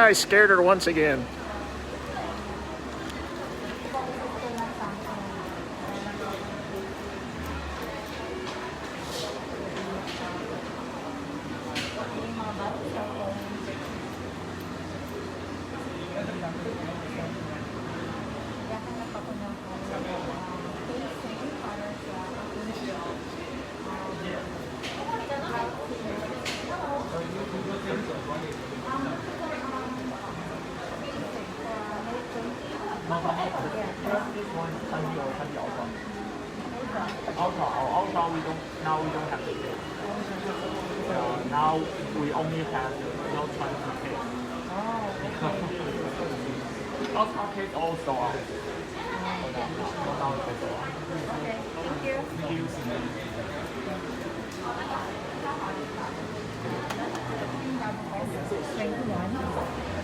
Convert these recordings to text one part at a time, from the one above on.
I scared her once again. Ultra, we don't have the case. Now we only have no 20 case. Ultra case also out. Now it's all. Okay, thank you. Thank you.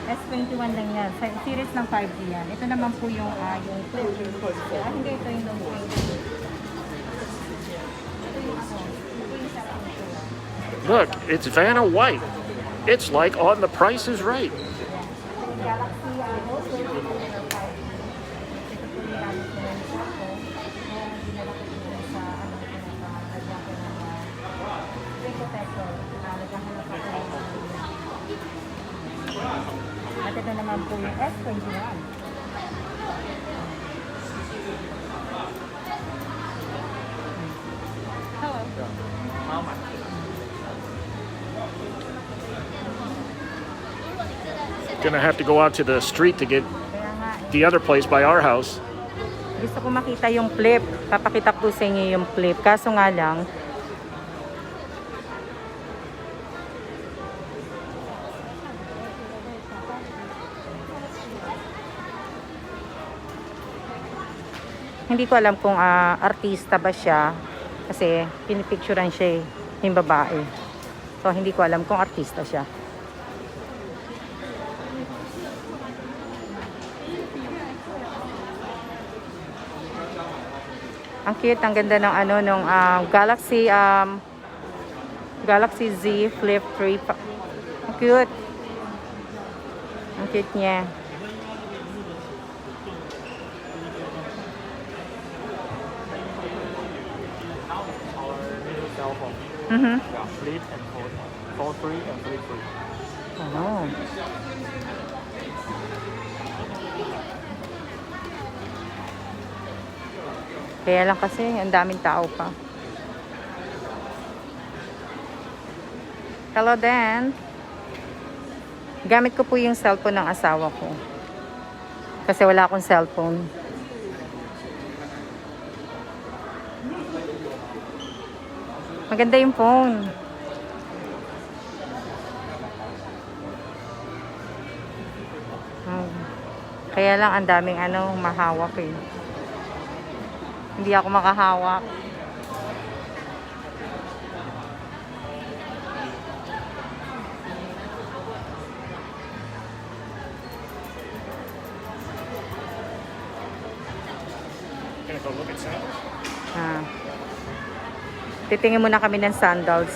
S21 lang yan. Series ng 5G yan. Ito naman po yung hindi, ito yung long range. Ito yung Look, it's Vanna White. It's like on The Price is Right. Ito yung Galaxy Note 20 5G. Ito po yung gamit ko ng cellphone. Kaya dinala ko dito sa lagyan ko ng screen protector. Naghahanap ako ng at ito naman po yung S21. Hello. How much? Gonna have to go out to the street to get Kaya nga, the other place by our house. gusto ko makita yung flip. Papakita po sa inyo yung flip. Kaso nga lang, hindi ko alam kung artista ba siya kasi pinipicturean siya yung babae. So hindi ko alam kung artista siya. Ang cute, ang ganda ng nung Galaxy Z Flip 3. Ang cute. Ang cute niya. Cell phone. Mhm. Yeah, flip and fold 3 and flip 3. Oh. Kaya lang kasi ang daming tao pa. Hello Dan. Gamit ko po yung cellphone ng asawa ko. Kasi wala akong cellphone. Maganda yung phone. Kaya lang ang daming mahawak eh. Hindi ako makahawak. Gonna go look at sandals. Titingin muna kami ng sandals.